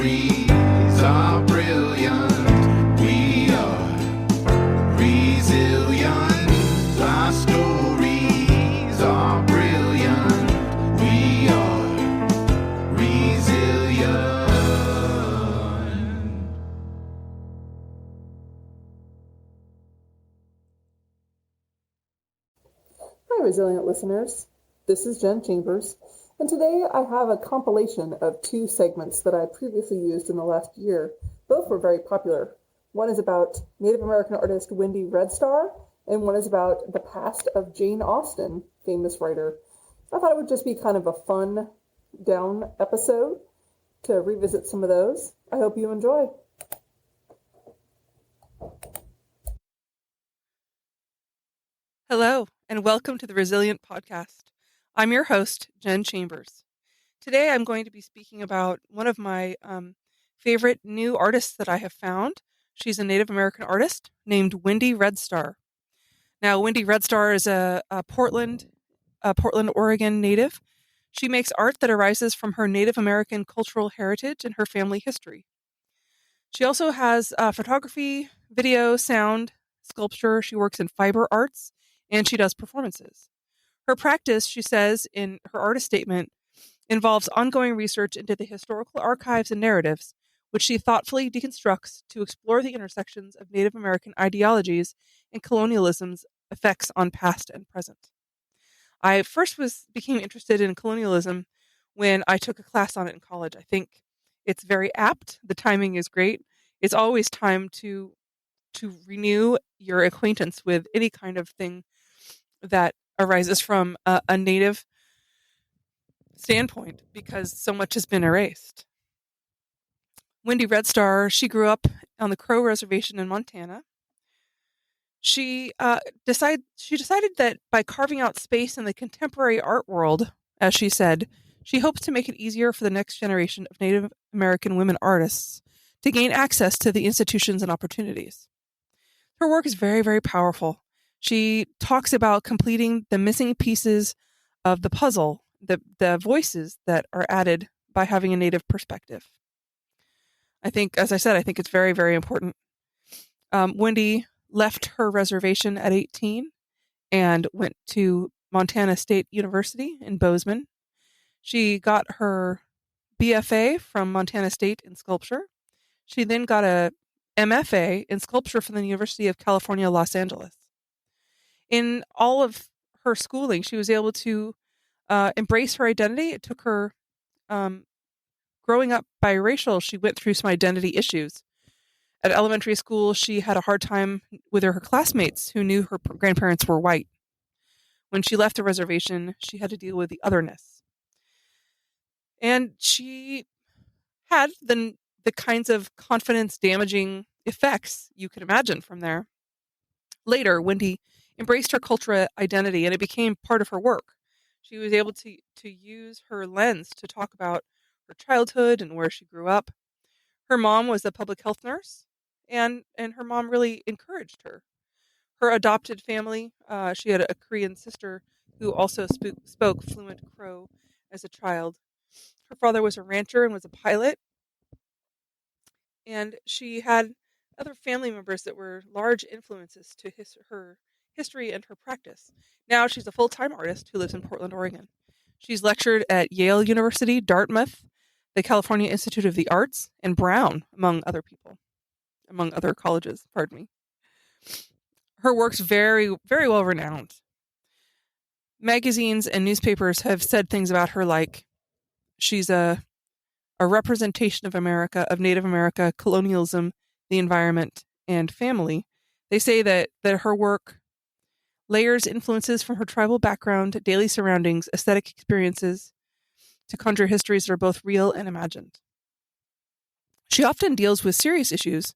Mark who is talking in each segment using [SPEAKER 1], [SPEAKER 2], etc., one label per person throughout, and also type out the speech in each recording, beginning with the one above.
[SPEAKER 1] stories are brilliant. We are resilient. Our stories are brilliant. We are resilient.
[SPEAKER 2] Hi, resilient listeners. This is Jen Chambers, and today I have a compilation of two segments that I previously used in the last year. Both were very popular. One is about Native American artist Wendy Redstar, and one is about the past of Jane Austen, famous writer. I thought it would just be kind of a fun down episode to revisit some of those. I hope you enjoy.
[SPEAKER 3] Hello, and welcome to the Resilient Podcast. I'm your host, Jen Chambers. Today I'm going to be speaking about one of my favorite new artists that I have found. She's a Native American artist named Wendy Redstar. Now, Wendy Redstar is a Portland, Oregon native. She makes art that arises from her Native American cultural heritage and her family history. She also has photography, video, sound, sculpture. She works in fiber arts, and she does performances. Her practice, she says in her artist statement, involves ongoing research into the historical archives and narratives, which she thoughtfully deconstructs to explore the intersections of Native American ideologies and colonialism's effects on past and present. I first became interested in colonialism when I took a class on it in college. I think it's very apt. The timing is great. It's always time to renew your acquaintance with any kind of thing that arises from a native standpoint, because so much has been erased. Wendy Redstar, she grew up on the Crow Reservation in Montana. She decided that by carving out space in the contemporary art world, as she said, she hopes to make it easier for the next generation of Native American women artists to gain access to the institutions and opportunities. Her work is very, very powerful. She talks about completing the missing pieces of the puzzle, the voices that are added by having a Native perspective. I think, as I said, I think it's very, very important. Wendy left her reservation at 18 and went to Montana State University in Bozeman. She got her BFA from Montana State in sculpture. She then got a MFA in sculpture from the University of California, Los Angeles. In all of her schooling, she was able to embrace her identity. It took her growing up biracial. She went through some identity issues. At elementary school, she had a hard time with her classmates who knew her grandparents were white. When she left the reservation, she had to deal with the otherness. And she had the kinds of confidence-damaging effects you can imagine from there. Later, Wendy embraced her cultural identity, and it became part of her work. She was able to use her lens to talk about her childhood and where she grew up. Her mom was a public health nurse, and her mom really encouraged her. Her adopted family, she had a Korean sister who also spoke fluent Crow as a child. Her father was a rancher and was a pilot, and she had other family members that were large influences to her history and her practice. Now she's a full-time artist who lives in Portland, Oregon. She's lectured at Yale University, Dartmouth, the California Institute of the Arts, and Brown, among other colleges, pardon me. Her work's very, very well renowned. Magazines and newspapers have said things about her like she's a representation of America, of Native America, colonialism, the environment, and family. They say that her work layers influences from her tribal background, daily surroundings, aesthetic experiences, to conjure histories that are both real and imagined. She often deals with serious issues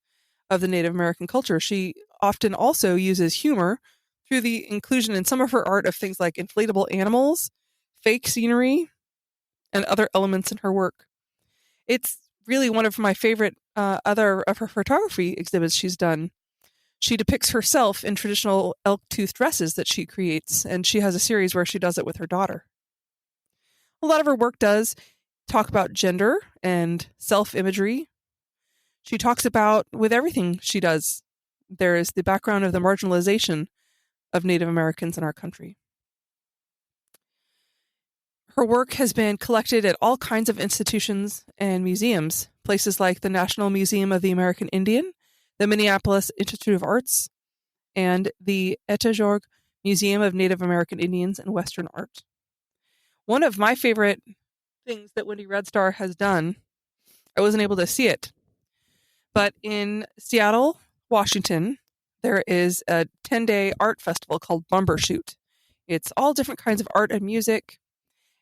[SPEAKER 3] of the Native American culture. She often also uses humor through the inclusion in some of her art of things like inflatable animals, fake scenery, and other elements in her work. It's really one of my favorite other of her photography exhibits she's done. She depicts herself in traditional elk-tooth dresses that she creates, and she has a series where she does it with her daughter. A lot of her work does talk about gender and self-imagery. She talks about, with everything she does, there is the background of the marginalization of Native Americans in our country. Her work has been collected at all kinds of institutions and museums, places like the National Museum of the American Indian, the Minneapolis Institute of Arts, and the Etagorg Museum of Native American Indians and Western Art. One of my favorite things that Wendy Red Star has done, I wasn't able to see it, but in Seattle, Washington, there is a 10-day art festival called Bumbershoot. It's all different kinds of art and music,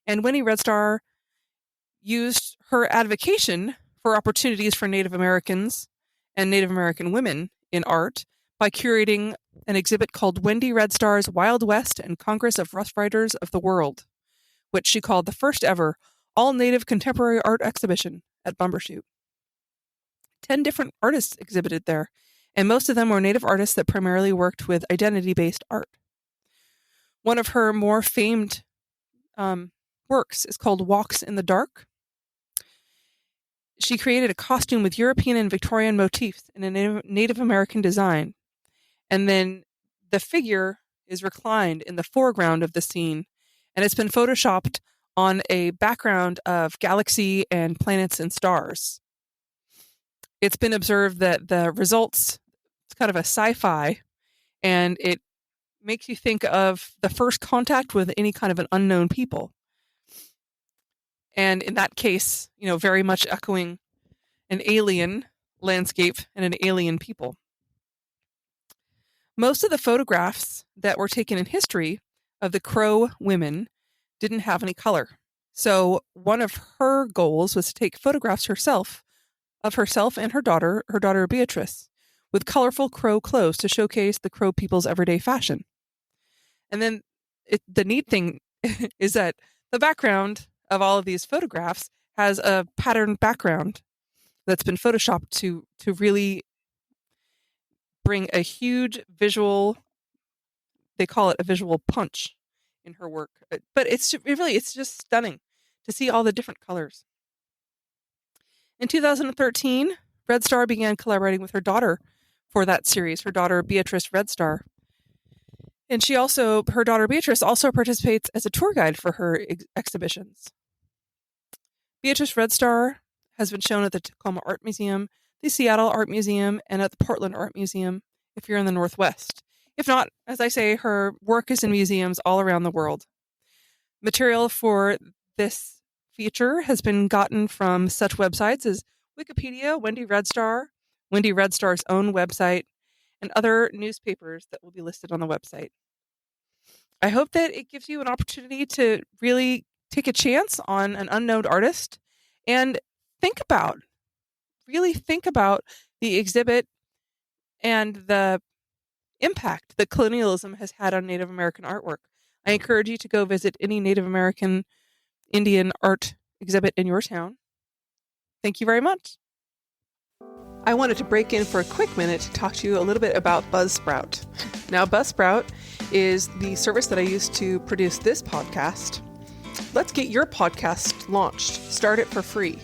[SPEAKER 3] and Wendy Red Star used her advocacy for opportunities for Native Americans and Native American women in art by curating an exhibit called Wendy Red Star's Wild West and Congress of Rough Riders of the World, which she called the first ever all-Native contemporary art exhibition at Bumbershoot. 10 different artists exhibited there, and most of them were Native artists that primarily worked with identity-based art. One of her more famed works is called Walks in the Dark. She created a costume with European and Victorian motifs in a Native American design, and then the figure is reclined in the foreground of the scene, and it's been photoshopped on a background of galaxy and planets and stars. It's been observed that the results, it's kind of a sci-fi, and it makes you think of the first contact with any kind of an unknown people. And in that case, very much echoing an alien landscape and an alien people. Most of the photographs that were taken in history of the Crow women didn't have any color. So one of her goals was to take photographs of herself and her daughter Beatrice, with colorful Crow clothes to showcase the Crow people's everyday fashion. And then the neat thing is that the background of all of these photographs has a patterned background that's been photoshopped to really bring a huge visual, they call it a visual punch in her work. But it's just stunning to see all the different colors. In 2013, Red Star began collaborating with her daughter for that series, her daughter Beatrice Red Star. And her daughter Beatrice also participates as a tour guide for her exhibitions. Beatrice Red Star has been shown at the Tacoma Art Museum, the Seattle Art Museum, and at the Portland Art Museum if you're in the Northwest. If not, as I say, her work is in museums all around the world. Material for this feature has been gotten from such websites as Wikipedia, Wendy Red Star, Wendy Red Star's own website, and other newspapers that will be listed on the website. I hope that it gives you an opportunity to really take a chance on an unknown artist and really think about the exhibit and the impact that colonialism has had on Native American artwork. I encourage you to go visit any Native American Indian art exhibit in your town. Thank you very much. I wanted to break in for a quick minute to talk to you a little bit about Buzzsprout. Now, Buzzsprout is the service that I use to produce this podcast. Let's get your podcast launched. Start it for free.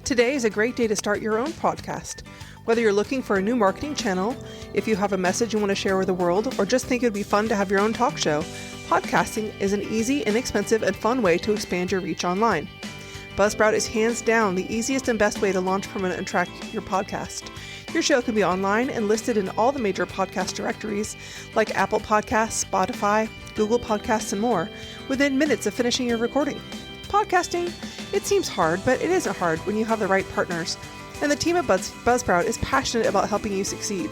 [SPEAKER 3] Today is a great day to start your own podcast. Whether you're looking for a new marketing channel, if you have a message you want to share with the world, or just think it would be fun to have your own talk show, podcasting is an easy, inexpensive, and fun way to expand your reach online. Buzzsprout is hands down the easiest and best way to launch, promote, and track your podcast. Your show can be online and listed in all the major podcast directories like Apple Podcasts, Spotify, Google Podcasts, and more within minutes of finishing your recording. Podcasting, it seems hard, but it isn't hard when you have the right partners. And the team at Buzzsprout is passionate about helping you succeed.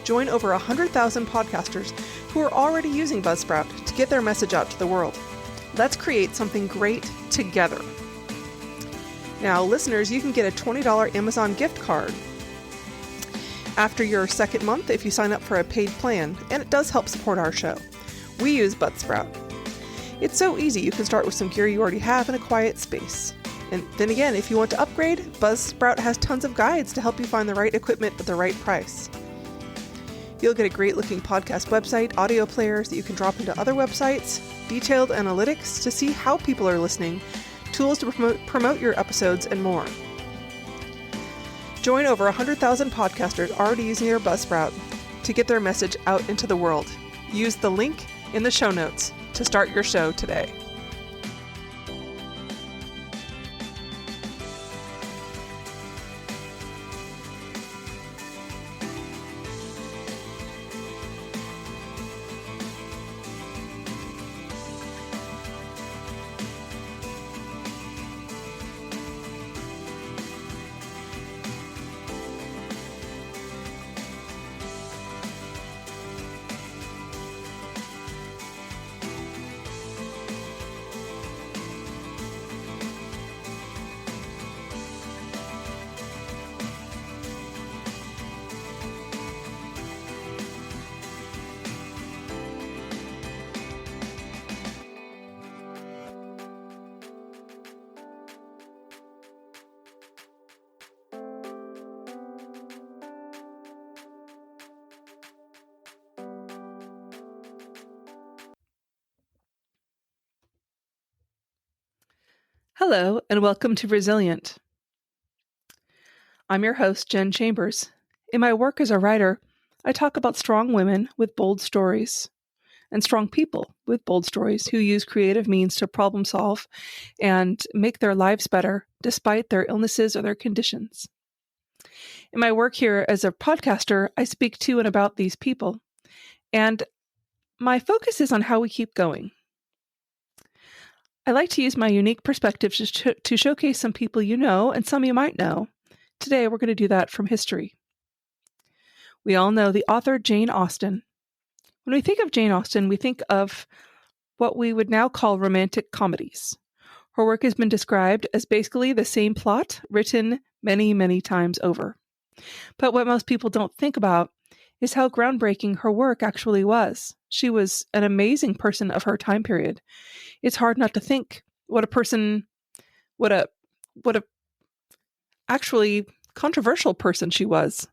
[SPEAKER 3] Join over 100,000 podcasters who are already using Buzzsprout to get their message out to the world. Let's create something great together. Now, listeners, you can get a $20 Amazon gift card after your second month if you sign up for a paid plan, and it does help support our show. We use Buzzsprout. It's so easy. You can start with some gear you already have in a quiet space. And then again, if you want to upgrade, Buzzsprout has tons of guides to help you find the right equipment at the right price. You'll get a great looking podcast website, audio players that you can drop into other websites, detailed analytics to see how people are listening tools to promote your episodes, and more. Join over 100,000 podcasters already using their Buzzsprout to get their message out into the world. Use the link in the show notes to start your show today. Hello, and welcome to Resilient. I'm your host, Jen Chambers. In my work as a writer, I talk about strong women with bold stories and strong people with bold stories who use creative means to problem solve and make their lives better despite their illnesses or their conditions. In my work here as a podcaster, I speak to and about these people, and my focus is on how we keep going. I like to use my unique perspective to showcase some people you know and some you might know. Today, we're going to do that from history. We all know the author Jane Austen. When we think of Jane Austen, we think of what we would now call romantic comedies. Her work has been described as basically the same plot written many, many times over. But what most people don't think about is how groundbreaking her work actually was. She was an amazing person of her time period. It's hard not to think what a actually controversial person she was.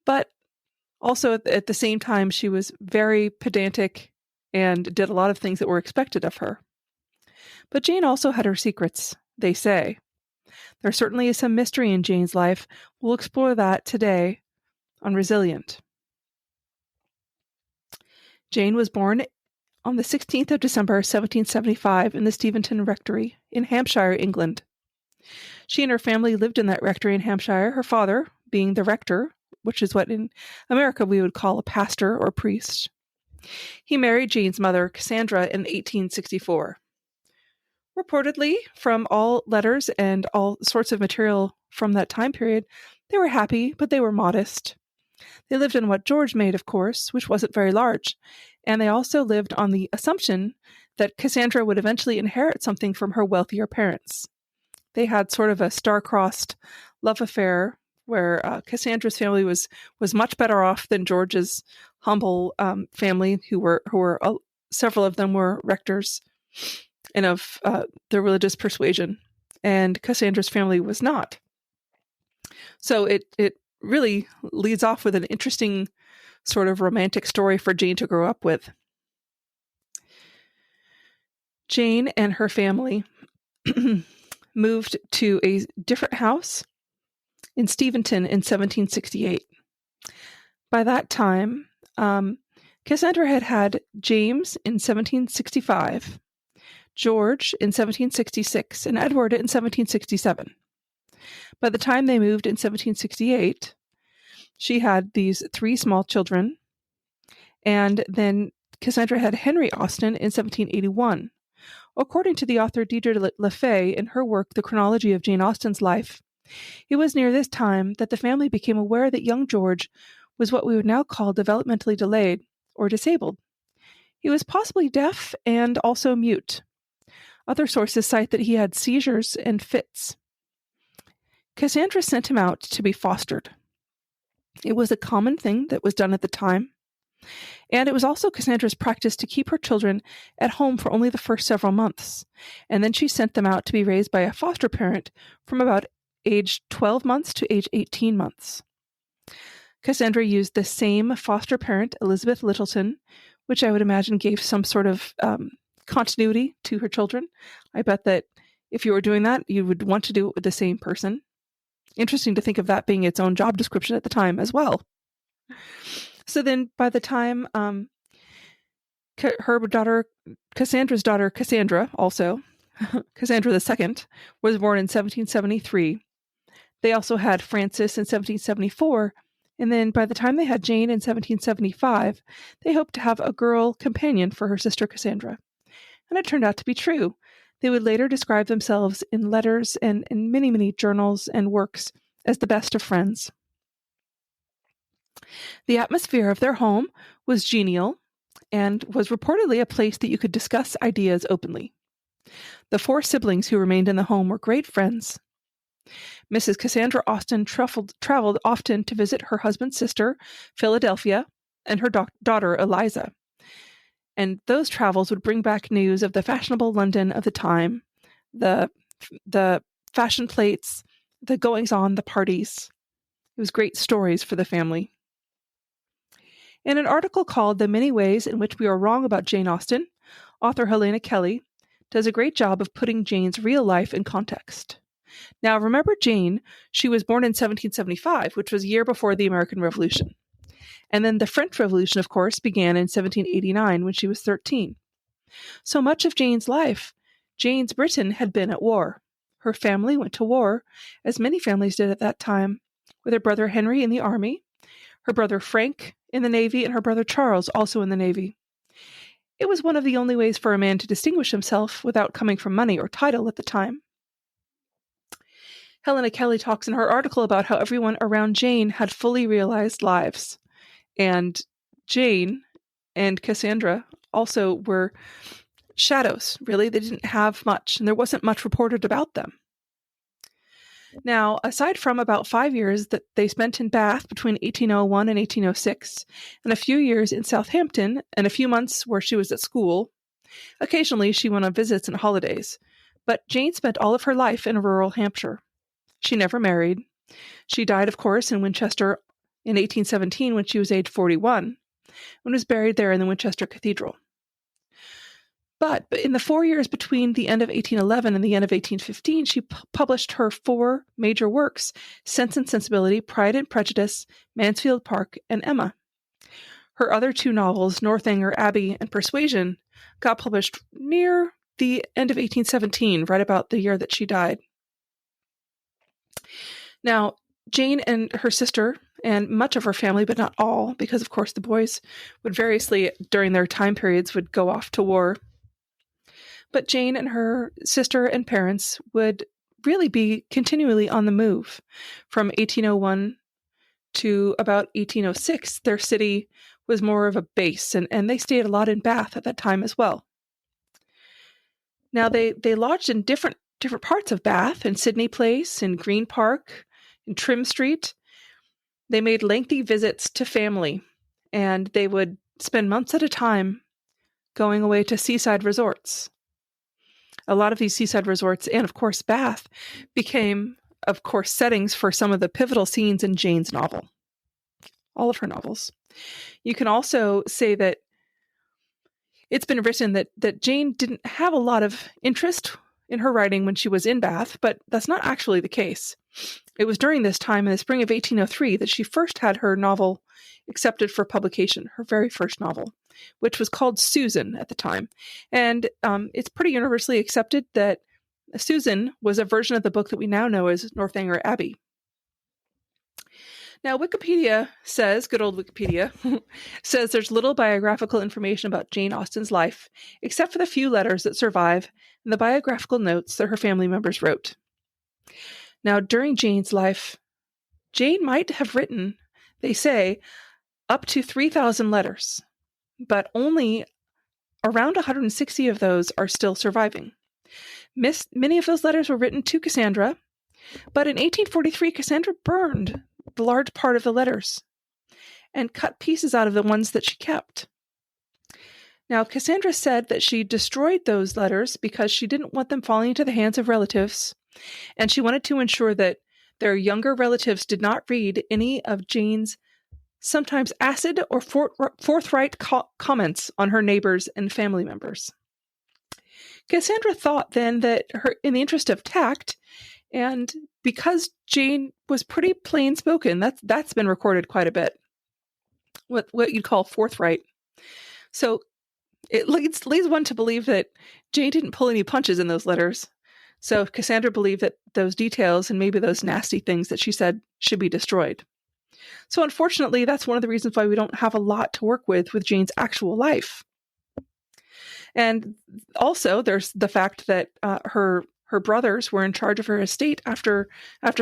[SPEAKER 3] But also at the same time, she was very pedantic and did a lot of things that were expected of her. But Jane also had her secrets, they say. There certainly is some mystery in Jane's life. We'll explore that today on Resilient. Jane was born on the 16th of December, 1775, in the Steventon Rectory in Hampshire, England. She and her family lived in that rectory in Hampshire, her father being the rector, which is what in America we would call a pastor or priest. He married Jane's mother, Cassandra, in 1864. Reportedly, from all letters and all sorts of material from that time period, they were happy, but they were modest. They lived in what George made, of course, which wasn't very large, and they also lived on the assumption that Cassandra would eventually inherit something from her wealthier parents. They had sort of a star-crossed love affair where Cassandra's family was much better off than George's humble family, who were several of them were rectors and of the religious persuasion, and Cassandra's family was not. So it really leads off with an interesting sort of romantic story for Jane to grow up with. Jane and her family moved to a different house in Steventon in 1768. By that time, Cassandra had James in 1765, George in 1766, and Edward in 1767. By the time they moved in 1768, she had these 3 small children, and then Cassandra had Henry Austen in 1781. According to the author Deirdre LaFay in her work, The Chronology of Jane Austen's Life, it was near this time that the family became aware that young George was what we would now call developmentally delayed or disabled. He was possibly deaf and also mute. Other sources cite that he had seizures and fits. Cassandra sent him out to be fostered. It was a common thing that was done at the time, and it was also Cassandra's practice to keep her children at home for only the first several months, and then she sent them out to be raised by a foster parent from about age 12 months to age 18 months. Cassandra used the same foster parent, Elizabeth Littleton, which I would imagine gave some sort of continuity to her children. I bet that If you were doing that, you would want to do it with the same person. Interesting to think of that being its own job description at the time as well. So then by the time her daughter, Cassandra's daughter, Cassandra, also, Cassandra II, was born in 1773. They also had Frances in 1774, and then by the time they had Jane in 1775, they hoped to have a girl companion for her sister Cassandra. And it turned out to be true. They would later describe themselves in letters and in many, many journals and works as the best of friends. The atmosphere of their home was genial and was reportedly a place that you could discuss ideas openly. The 4 siblings who remained in the home were great friends. Mrs. Cassandra Austen traveled often to visit her husband's sister, Philadelphia, and her daughter, Eliza. And those travels would bring back news of the fashionable London of the time, the fashion plates, the goings-on, the parties. It was great stories for the family. In an article called The Many Ways in Which We Are Wrong About Jane Austen, author Helena Kelly does a great job of putting Jane's real life in context. Now, remember Jane, she was born in 1775, which was a year before the American Revolution. And then the French Revolution, of course, began in 1789 when she was 13. So much of Jane's life, Jane's Britain had been at war. Her family went to war, as many families did at that time, with her brother Henry in the army, her brother Frank in the Navy, and her brother Charles also in the Navy. It was one of the only ways for a man to distinguish himself without coming from money or title at the time. Helena Kelly talks in her article about how everyone around Jane had fully realized lives. And Jane and Cassandra also were shadows, really. They didn't have much, and there wasn't much reported about them. Now, aside from about 5 years that they spent in Bath between 1801 and 1806, and a few years in Southampton, and a few months where she was at school, occasionally she went on visits and holidays. But Jane spent all of her life in rural Hampshire. She never married. She died, of course, in Winchester in 1817 when she was age 41, and was buried there in the Winchester Cathedral. But in the 4 years between the end of 1811 and the end of 1815, she published her 4 major works, Sense and Sensibility, Pride and Prejudice, Mansfield Park, and Emma. Her other 2 novels, Northanger Abbey and Persuasion, got published near the end of 1817, right about the year that she died. Now, Jane and her sister, and much of her family, but not all, because of course the boys would variously, during their time periods, would go off to war. But Jane and her sister and parents would really be continually on the move. From 1801 to about 1806, their city was more of a base, and they stayed a lot in Bath at that time as well. Now, they lodged in different parts of Bath, in Sydney Place, in Green Park, in Trim Street. They made lengthy visits to family, and they would spend months at a time going away to seaside resorts. A lot of these seaside resorts, and of course Bath, became, of course, settings for some of the pivotal scenes in Jane's novel. All of her novels. You can also say that it's been written that Jane didn't have a lot of interest in her writing when she was in Bath, but that's not actually the case. It was during this time, in the spring of 1803, that she first had her novel accepted for publication, her very first novel, which was called Susan at the time. And it's pretty universally accepted that Susan was a version of the book that we now know as Northanger Abbey. Now, Wikipedia says, good old Wikipedia, says there's little biographical information about Jane Austen's life, except for the few letters that survive and the biographical notes that her family members wrote. Now, during Jane's life, Jane might have written, they say, up to 3,000 letters, but only around 160 of those are still surviving. Many of those letters were written to Cassandra, but in 1843, Cassandra burned the large part of the letters and cut pieces out of the ones that she kept. Now, Cassandra said that she destroyed those letters because she didn't want them falling into the hands of relatives, and she wanted to ensure that their younger relatives did not read any of Jane's sometimes acid or forthright comments on her neighbors and family members. Cassandra thought then that in the interest of tact, and because Jane was pretty plain spoken, that's been recorded quite a bit, what you'd call forthright. So it leads one to believe that Jane didn't pull any punches in those letters. So Cassandra believed that those details and maybe those nasty things that she said should be destroyed. So unfortunately, that's one of the reasons why we don't have a lot to work with Jane's actual life. And also, there's the fact that her brothers were in charge of her estate after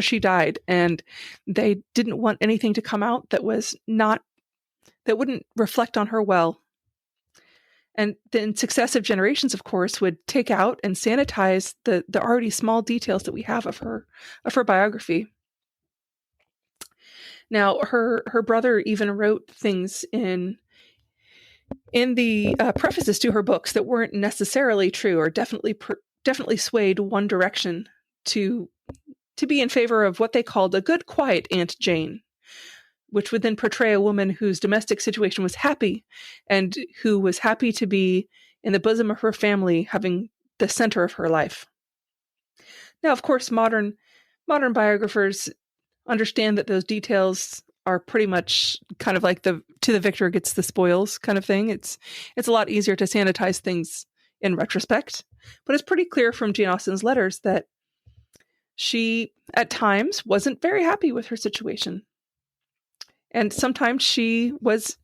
[SPEAKER 3] she died, and they didn't want anything to come out that wouldn't reflect on her well. And then successive generations, of course, would take out and sanitize the already small details that we have of her biography. Now, her brother even wrote things in the prefaces to her books that weren't necessarily true, or definitely swayed one direction to be in favor of what they called a good, quiet Aunt Jane, which would then portray a woman whose domestic situation was happy and who was happy to be in the bosom of her family, having the center of her life. Now, of course, modern biographers understand that those details are pretty much kind of like to the victor gets the spoils kind of thing. It's a lot easier to sanitize things in retrospect, but it's pretty clear from Jane Austen's letters that she, at times, wasn't very happy with her situation. And sometimes she was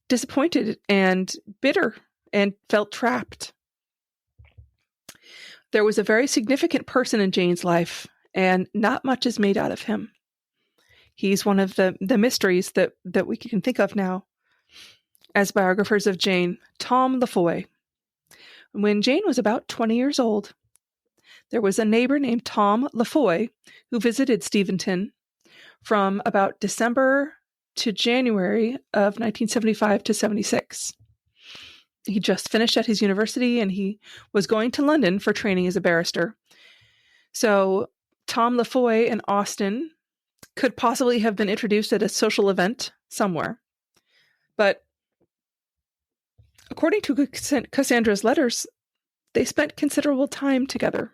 [SPEAKER 3] disappointed and bitter and felt trapped. There was a very significant person in Jane's life, and not much is made out of him. He's one of the mysteries that we can think of now as biographers of Jane, Tom Lefroy. When Jane was about 20 years old, there was a neighbor named Tom Lefroy who visited Steventon from about December to January of 1975 to 76. He just finished at his university and he was going to London for training as a barrister. So Tom Lefroy and Austen could possibly have been introduced at a social event somewhere. But according to Cassandra's letters, they spent considerable time together.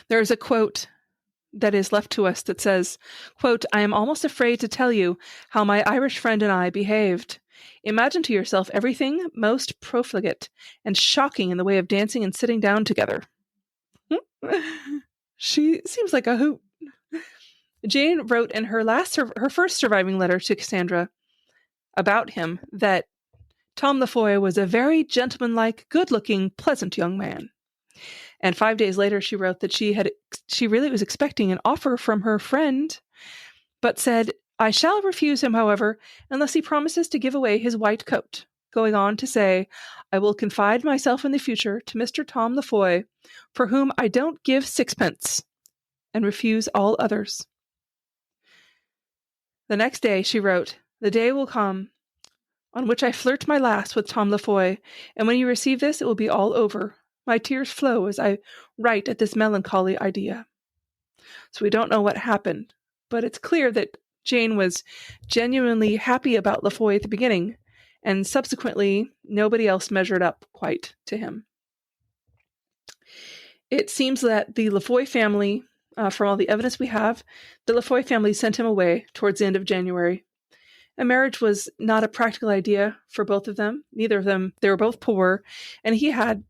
[SPEAKER 3] There's a quote that is left to us that says, quote, "I am almost afraid to tell you how my Irish friend and I behaved. Imagine to yourself everything most profligate and shocking in the way of dancing and sitting down together." She seems like a hoot. Jane wrote in her first surviving letter to Cassandra about him that Tom Lefroy was a very gentlemanlike, good-looking, pleasant young man. And 5 days later, she wrote that she really was expecting an offer from her friend, but said, "I shall refuse him, however, unless he promises to give away his white coat," going on to say, "I will confide myself in the future to Mr. Tom Lefroy, for whom I don't give sixpence, and refuse all others." The next day, she wrote, "The day will come on which I flirt my last with Tom Lefroy, and when you receive this, it will be all over. My tears flow as I write at this melancholy idea." So we don't know what happened, but it's clear that Jane was genuinely happy about Lefroy at the beginning, and subsequently nobody else measured up quite to him. It seems that the Lefroy family, from all the evidence we have, the Lefroy family sent him away towards the end of January. A marriage was not a practical idea for both of them. Neither of them, they were both poor, and he had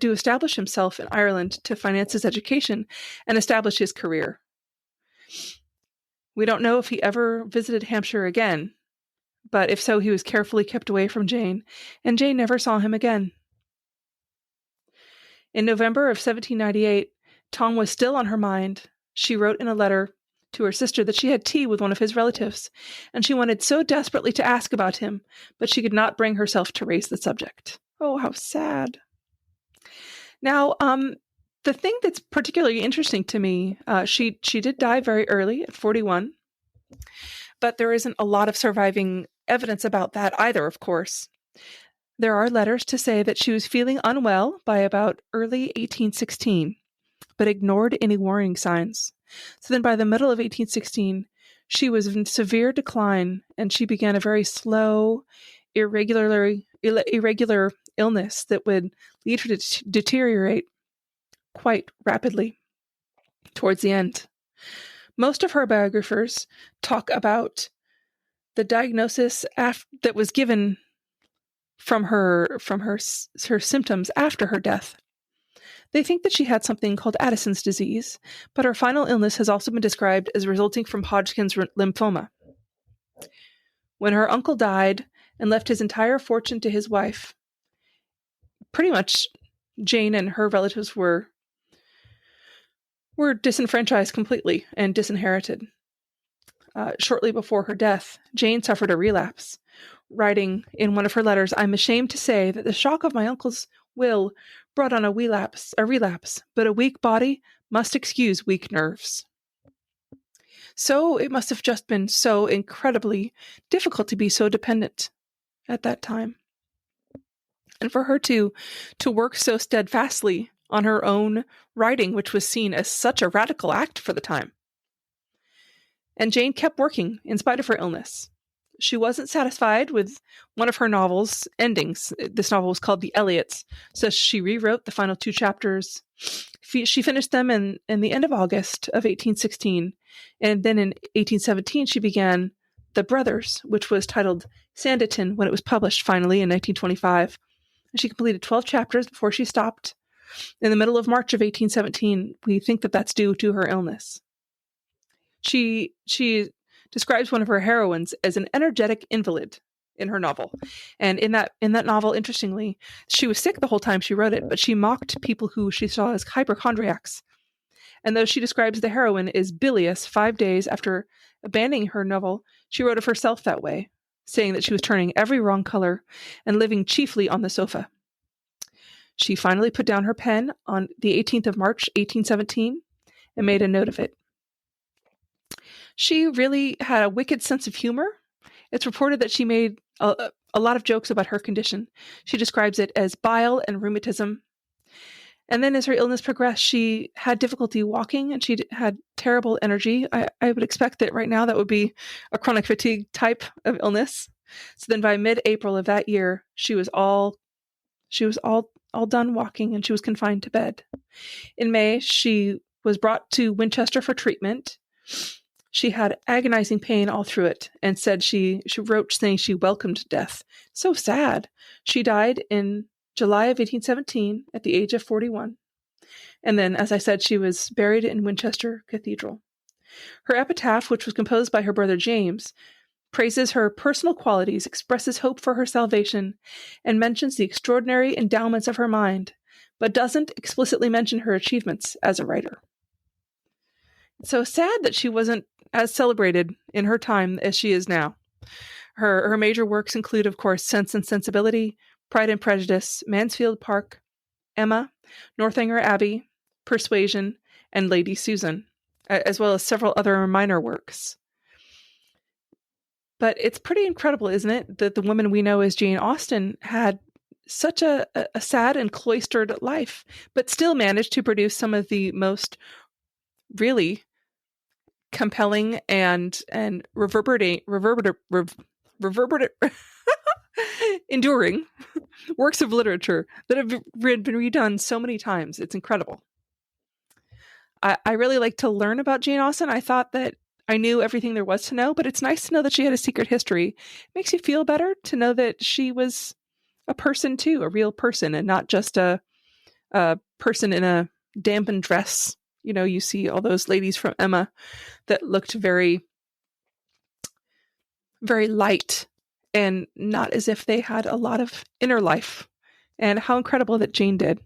[SPEAKER 3] to establish himself in Ireland to finance his education and establish his career. We don't know if he ever visited Hampshire again, but if so, he was carefully kept away from Jane, and Jane never saw him again. In November of 1798, Tom was still on her mind. She wrote in a letter to her sister that she had tea with one of his relatives, and she wanted so desperately to ask about him, but she could not bring herself to raise the subject. Oh, how sad. Now, the thing that's particularly interesting to me, she did die very early at 41, but there isn't a lot of surviving evidence about that either, of course. There are letters to say that she was feeling unwell by about early 1816, but ignored any warning signs. So then by the middle of 1816, she was in severe decline, and she began a very slow, irregular illness that would lead her to deteriorate quite rapidly towards the end. Most of her biographers talk about the diagnosis that was given from her symptoms after her death. They think that she had something called Addison's disease, but her final illness has also been described as resulting from Hodgkin's lymphoma. When her uncle died and left his entire fortune to his wife, pretty much Jane and her relatives were disenfranchised completely and disinherited. Shortly before her death, Jane suffered a relapse, writing in one of her letters, "I'm ashamed to say that the shock of my uncle's will brought on a relapse, but a weak body must excuse weak nerves." So it must have just been so incredibly difficult to be so dependent at that time. And for her to work so steadfastly on her own writing, which was seen as such a radical act for the time. And Jane kept working in spite of her illness. She wasn't satisfied with one of her novel's endings. This novel was called The Elliots, so she rewrote the final 2 chapters. She finished them in the end of August of 1816, and then in 1817 she began The Brothers, which was titled Sanditon when it was published finally in 1925. And she completed 12 chapters before she stopped. In the middle of March of 1817, we think that that's due to her illness. She describes one of her heroines as an energetic invalid in her novel. And in that novel, interestingly, she was sick the whole time she wrote it, but she mocked people who she saw as hypochondriacs. And though she describes the heroine as bilious 5 days after abandoning her novel, she wrote of herself that way, saying that she was turning every wrong color and living chiefly on the sofa. She finally put down her pen on the 18th of March, 1817, and made a note of it. She really had a wicked sense of humor. It's reported that she made a lot of jokes about her condition. She describes it as bile and rheumatism. And then as her illness progressed, she had difficulty walking and she had terrible energy. I would expect that right now that would be a chronic fatigue type of illness. So then by mid-April of that year, she was all done walking and she was confined to bed. In May, she was brought to Winchester for treatment. She had agonizing pain all through it and said she wrote saying she welcomed death. So sad. She died in July of 1817 at the age of 41. And then, as I said, she was buried in Winchester Cathedral. Her epitaph, which was composed by her brother James, praises her personal qualities, expresses hope for her salvation, and mentions the extraordinary endowments of her mind, but doesn't explicitly mention her achievements as a writer. It's so sad that she wasn't as celebrated in her time as she is now. Her major works include, of course, Sense and Sensibility, Pride and Prejudice, Mansfield Park, Emma, Northanger Abbey, Persuasion, and Lady Susan, as well as several other minor works. But it's pretty incredible, isn't it, that the woman we know as Jane Austen had such a sad and cloistered life, but still managed to produce some of the most really compelling and reverberate enduring works of literature that have been redone so many times. It's incredible. I really like to learn about Jane Austen. I thought that I knew everything there was to know, but it's nice to know that she had a secret history. It makes you feel better to know that she was a person too, a real person, and not just a person in a dampened dress. You know, you see all those ladies from Emma that looked very, very light and not as if they had a lot of inner life. And how incredible that Jane did.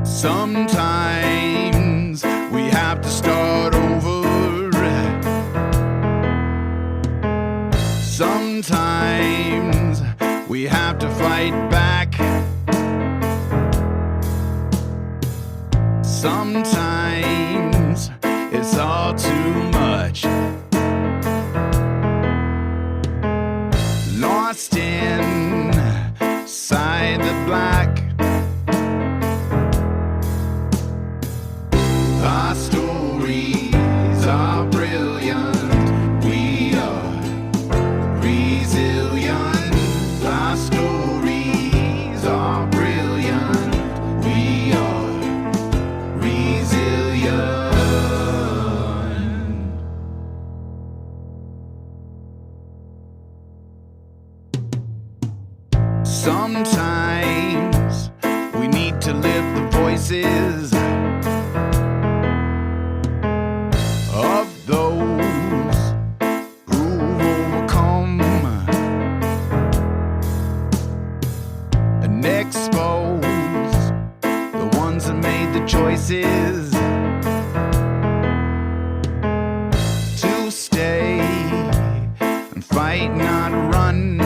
[SPEAKER 1] Sometimes we have to start over. Sometimes we have to fight back. Sometimes it's all too much. Lost inside the black. Our stories are brilliant. We are resilient. Our stories are brilliant. We are resilient. Sometimes we need to lift the voices of those who've overcome and expose the ones that made the choices to stay and fight, not run.